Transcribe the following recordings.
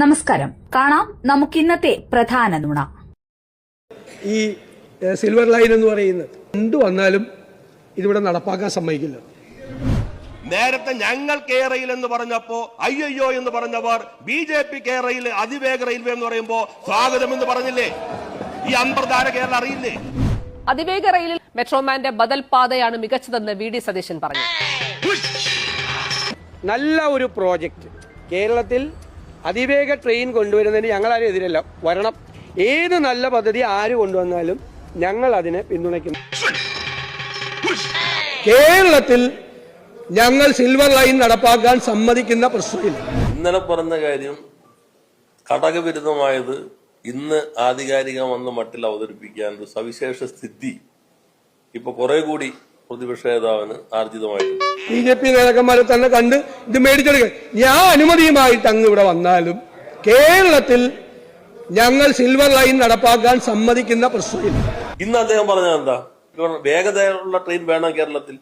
നമസ്കാരം. കാണാം നമുക്ക് ഇന്നത്തെ പ്രധാന നുണ. ഈ സിൽവർ ലൈൻ എന്ന് പറയുന്നത് എന്ത് വന്നാലും ഇതിവിടെ നടപ്പാക്കാൻ സമ്മതിക്കില്ല. നേരത്തെ ഞങ്ങൾ കേരയിൽ എന്ന് പറഞ്ഞപ്പോ അയ്യോ എന്ന് പറഞ്ഞവർ BJP കേരയിൽ അതിവേഗ റെയിൽവേ എന്ന് പറയുമ്പോ സ്വാഗതം എന്ന് പറഞ്ഞില്ലേ? ഈ അന്തർധാര കേരളം അറിയില്ലേ? അതിവേഗ റെയിലിൽ മെട്രോമാന്റെ ബദൽ പാതയാണ് മികച്ചതെന്ന് VD സതീശൻ പറഞ്ഞു. നല്ല ഒരു പ്രോജക്റ്റ് കേരളത്തിൽ അതിവേഗ ട്രെയിൻ കൊണ്ടുവരുന്നതിന് ഞങ്ങളാരും എതിരല്ല, വരണം. ഏത് നല്ല പദ്ധതി ആര് കൊണ്ടുവന്നാലും ഞങ്ങൾ അതിനെ പിന്തുണയ്ക്കുന്നു. കേരളത്തിൽ ഞങ്ങൾ സിൽവർ ലൈൻ നടപ്പാക്കാൻ സമ്മതിക്കുന്ന പ്രശ്നമില്ല. ഇന്നലെ പറഞ്ഞ കാര്യം ഘടകവിരുദ്ധമായത് ഇന്ന് ആധികാരികം വന്ന മട്ടിൽ അവതരിപ്പിക്കാൻ ഒരു സവിശേഷ സ്ഥിതി ഇപ്പൊ കുറെ കൂടി പ്രതിപക്ഷ നേതാവിന് ആർജിതമായിട്ടുണ്ട്. BJP നേതാക്കന്മാരെ തന്നെ കണ്ട് ഇത് മേടിച്ചെടുക്കുക. ഞാൻ അനുമതിയുമായിട്ട് അങ്ങ് ഇവിടെ വന്നാലും കേരളത്തിൽ ഞങ്ങൾ സിൽവർ ലൈൻ നടപ്പാക്കാൻ സമ്മതിക്കുന്ന പ്രശ്നമില്ല. ഇന്ന് അദ്ദേഹം പറഞ്ഞത് എന്താ? വേഗതയുള്ള ട്രെയിൻ വേണം കേരളത്തിൽ.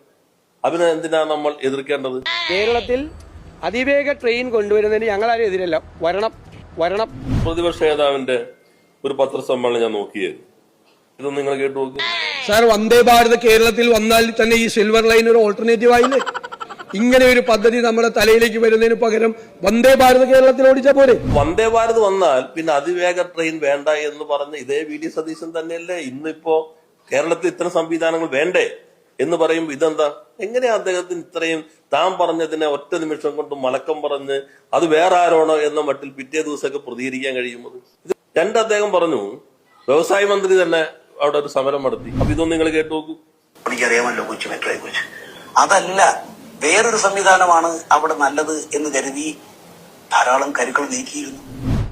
അതിന് എന്തിനാ നമ്മൾ എതിർക്കേണ്ടത്? കേരളത്തിൽ അതിവേഗ ട്രെയിൻ കൊണ്ടുവരുന്നതിന് ഞങ്ങളാരും എതിരല്ല, വരണം. പ്രതിപക്ഷ നേതാവിന്റെ ഒരു പത്രസമ്മേളനം ഞാൻ നോക്കിയത്, ഇതൊന്നും നിങ്ങൾ കേട്ടു നോക്കൂ. സാർ, വന്ദേ ഭാരത് കേരളത്തിൽ വന്നാൽ തന്നെ ഈ സിൽവർ ലൈൻ ഒരു ഓൾട്ടർനേറ്റീവ് ആയില്ലേ? ഇങ്ങനെ ഒരു പദ്ധതി നമ്മുടെ തലയിലേക്ക് വരുന്നതിന് പകരം വന്ദേ ഭാരത് കേരളത്തിൽ ഓടിച്ചാൽ പോരെ? വന്ദേ ഭാരത് വന്നാൽ പിന്നെ അതിവേഗ ട്രെയിൻ വേണ്ട എന്ന് പറഞ്ഞ ഇതേ VD സതീശൻ തന്നെയല്ലേ ഇന്നിപ്പോ കേരളത്തിൽ ഇത്തരം സംവിധാനങ്ങൾ വേണ്ടേ എന്ന് പറയുമ്പോ ഇതെന്താ? എങ്ങനെയാ അദ്ദേഹത്തിന് ഇത്രയും താൻ പറഞ്ഞതിനെ ഒറ്റ നിമിഷം കൊണ്ട് മലക്കം പറഞ്ഞ് അത് വേറെ ആരോണോ എന്ന മട്ടിൽ പിറ്റേ ദിവസമൊക്കെ പ്രതികരിക്കാൻ കഴിയുന്നത്? അദ്ദേഹം പറഞ്ഞു, വ്യവസായ മന്ത്രി തന്നെ അവിടെ ഒരു സമരം നടത്തി. അപ്പൊ ഇതൊന്നും നിങ്ങൾ കേട്ടു നോക്കൂ. എനിക്കറിയാമല്ലോ കൊച്ചി മെട്രോയെ കുറിച്ച്. അതല്ല, വേറൊരു സംവിധാനമാണ് അവിടെ നല്ലത് എന്ന് കരുതി ധാരാളം കരുക്കൾ നീക്കിയിരുന്നു.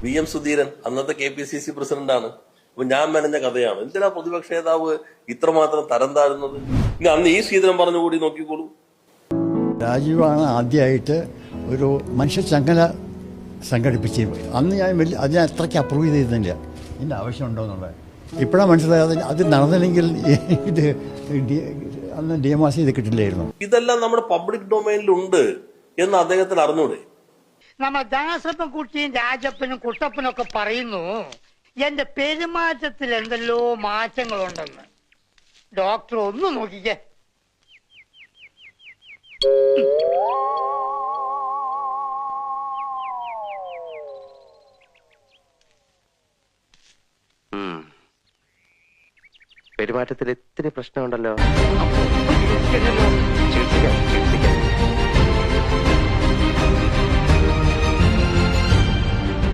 VM സുധീരൻ അന്നത്തെ KPCC പ്രസിഡന്റാണ്. അപ്പൊ ഞാൻ മെനഞ്ഞ കഥയാണ്. എന്തിനാ പ്രതിപക്ഷ നേതാവ് ഇത്രമാത്രം തരം താഴുന്നത്? ഇനി അന്ന് ഈ ശ്രീധരൻ പറഞ്ഞുകൂടി നോക്കിക്കോളൂ. രാജീവാണ് ആദ്യമായിട്ട് ഒരു മനുഷ്യച്ചങ്ങല സംഘടിപ്പിച്ചത്. അന്ന് ഞാൻ അത്രയ്ക്ക് അപ്രൂവ് ചെയ്തിരുന്നില്ല ഇതിൻ്റെ ആവശ്യമുണ്ടോയെന്നുള്ളത്. ഇപ്പോഴാണ് മനസ്സിലായത് അത് നടന്നില്ലെങ്കിൽ ഇത് അന്ന് DMRC ഇത് കിട്ടില്ലായിരുന്നു. ഇതെല്ലാം നമ്മുടെ പബ്ലിക് ഡൊമൈനിലുണ്ട് എന്ന് അദ്ദേഹത്തിന് അറിഞ്ഞൂടെ? നമ്മ ദാസപ്പൻകുട്ടിയും രാജപ്പനും കുട്ടപ്പനും ഒക്കെ പറയുന്നു എന്റെ പെരുമാറ്റത്തിൽ എന്തെല്ലോ മാറ്റങ്ങളുണ്ടെന്ന്. ഡോക്ടർ ഒന്ന് നോക്കിക്കേ. പെരുമാറ്റത്തിൽ ഇത്തിരി പ്രശ്നമുണ്ടല്ലോ.